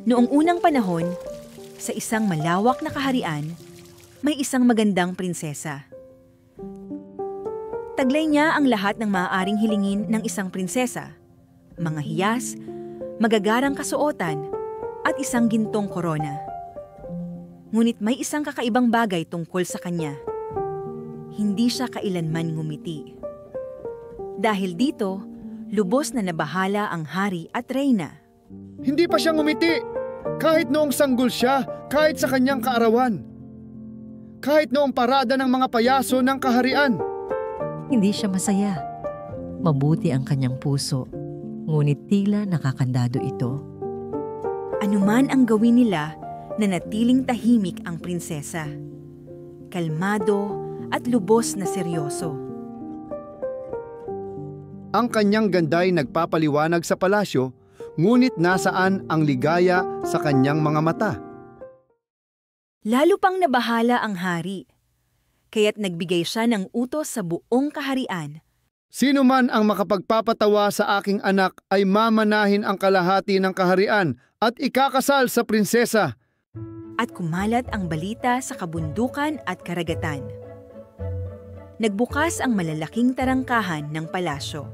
Noong unang panahon, sa isang malawak na kaharian, may isang magandang prinsesa. Taglay niya ang lahat ng maaaring hilingin ng isang prinsesa, mga hiyas, magagarang kasuotan, at isang gintong korona. Ngunit may isang kakaibang bagay tungkol sa kanya. Hindi siya kailanman ngumiti. Dahil dito, lubos na nabahala ang hari at reyna. Hindi pa siya ngumiti, kahit noong sanggol siya, kahit sa kanyang kaarawan. Kahit noong parada ng mga payaso ng kaharian. Hindi siya masaya. Mabuti ang kanyang puso, ngunit tila nakakandado ito. Anuman ang gawin nila, nanatiling tahimik ang prinsesa. Kalmado at lubos na seryoso. Ang kanyang ganday nagpapaliwanag sa palasyo, ngunit nasaan ang ligaya sa kanyang mga mata? Lalo pang nabahala ang hari, kaya't nagbigay siya ng utos sa buong kaharian. Sino man ang makapagpapatawa sa aking anak ay mamanahin ang kalahati ng kaharian at ikakasal sa prinsesa. At kumalat ang balita sa kabundukan at karagatan. Nagbukas ang malalaking tarangkahan ng palasyo.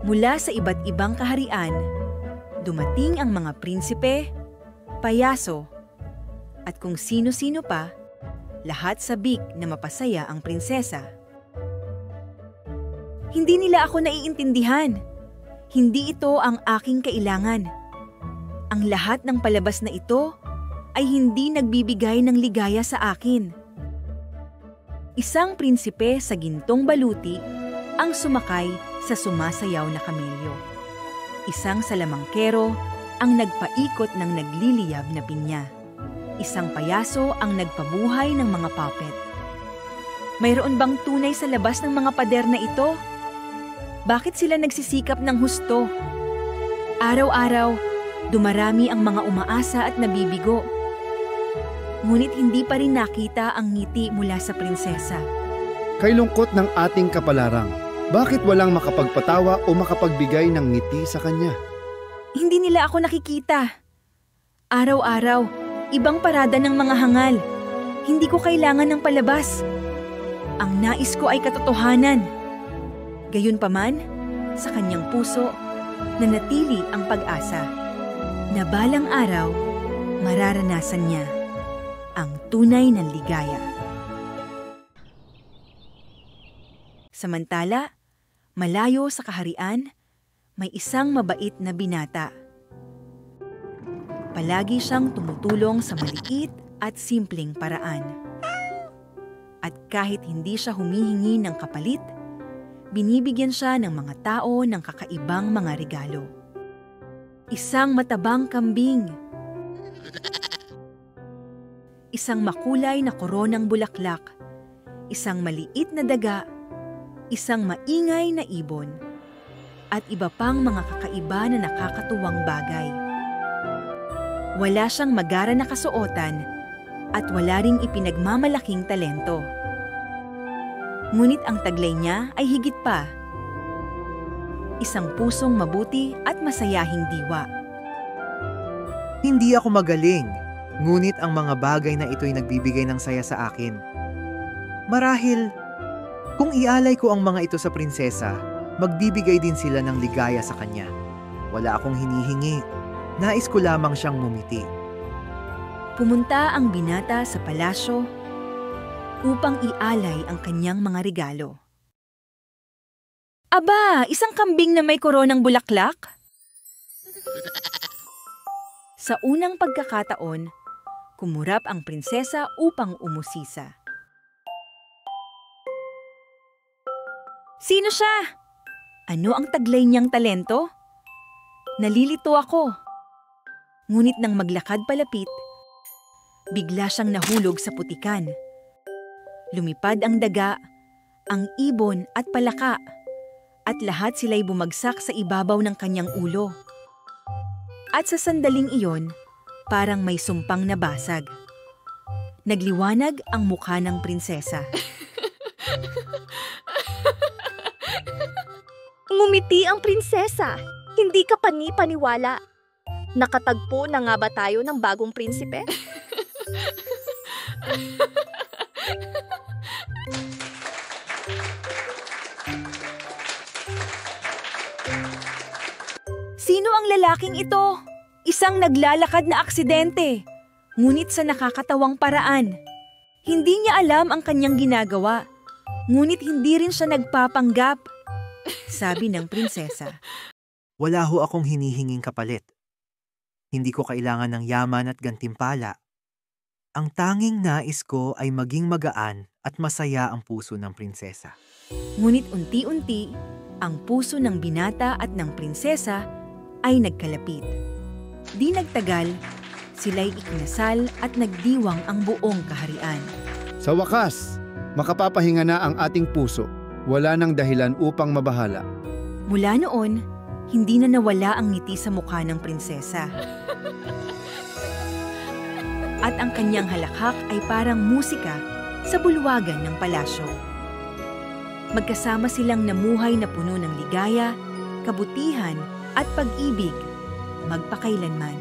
Mula sa iba't ibang kaharian, dumating ang mga prinsipe, payaso, at kung sino-sino pa, lahat sabik na mapasaya ang prinsesa. Hindi nila ako naiintindihan. Hindi ito ang aking kailangan. Ang lahat ng palabas na ito ay hindi nagbibigay ng ligaya sa akin. Isang prinsipe sa gintong baluti ang sumakay sa sumasayaw na kamelyo. Isang salamangkero ang nagpaikot ng nagliliyab na pinya. Isang payaso ang nagpabuhay ng mga puppet. Mayroon bang tunay sa labas ng mga pader na ito? Bakit sila nagsisikap ng husto? Araw-araw, dumarami ang mga umaasa at nabibigo. Ngunit hindi pa rin nakita ang ngiti mula sa prinsesa. Kay lungkot ng ating kapalarang, bakit walang makapagpatawa o makapagbigay ng ngiti sa kanya? Hindi nila ako nakikita. Araw-araw, ibang parada ng mga hangal. Hindi ko kailangan ng palabas. Ang nais ko ay katotohanan. Gayunpaman, sa kanyang puso, nanatili ang pag-asa. Na balang araw, mararanasan niya ang tunay na ligaya. Samantala, malayo sa kaharian, may isang mabait na binata. Palagi siyang tumutulong sa maliit at simpleng paraan. At kahit hindi siya humihingi ng kapalit, binibigyan siya ng mga tao ng kakaibang mga regalo. Isang matabang kambing. Isang makulay na koronang bulaklak. Isang maliit na daga. Isang maingay na ibon. At iba pang mga kakaiba na nakakatuwang bagay. Wala siyang magara na kasuotan at wala ring ipinagmamalaking talento. Ngunit ang taglay niya ay higit pa. Isang pusong mabuti at masayahing diwa. Hindi ako magaling, ngunit ang mga bagay na ito'y nagbibigay ng saya sa akin. Marahil, kung ialay ko ang mga ito sa prinsesa, magbibigay din sila ng ligaya sa kanya. Wala akong hinihingi. Nais ko lamang siyang ngumiti. Pumunta ang binata sa palasyo upang ialay ang kanyang mga regalo. Aba, isang kambing na may koronang bulaklak? Sa unang pagkakataon, kumurap ang prinsesa upang umusisa. Sino siya? Ano ang taglay niyang talento? Nalilito ako. Ngunit nang maglakad palapit, bigla siyang nahulog sa putikan. Lumipad ang daga, ang ibon at palaka, at lahat sila'y bumagsak sa ibabaw ng kanyang ulo. At sa sandaling iyon, parang may sumpang nabasag. Nagliwanag ang mukha ng prinsesa. Ngumiti ang prinsesa. Hindi ka pani-paniwala. Nakatagpo na nga ba tayo ng bagong prinsipe? Sino ang lalaking ito? Isang naglalakad na aksidente, ngunit sa nakakatawang paraan. Hindi niya alam ang kanyang ginagawa, ngunit hindi rin siya nagpapanggap, sabi ng prinsesa. Wala ho akong hinihinging kapalit. Hindi ko kailangan ng yaman at gantimpala. Ang tanging nais ko ay maging magaan at masaya ang puso ng prinsesa. Ngunit unti-unti, ang puso ng binata at ng prinsesa ay nagkalapit. Di nagtagal, sila'y ikinasal at nagdiwang ang buong kaharian. Sa wakas, makapapahinga na ang ating puso. Wala nang dahilan upang mabahala. Mula noon, hindi na nawala ang ngiti sa mukha ng prinsesa. At ang kanyang halakhak ay parang musika sa bulwagan ng palasyo. Magkasama silang namuhay na puno ng ligaya, kabutihan at pag-ibig, magpakailanman.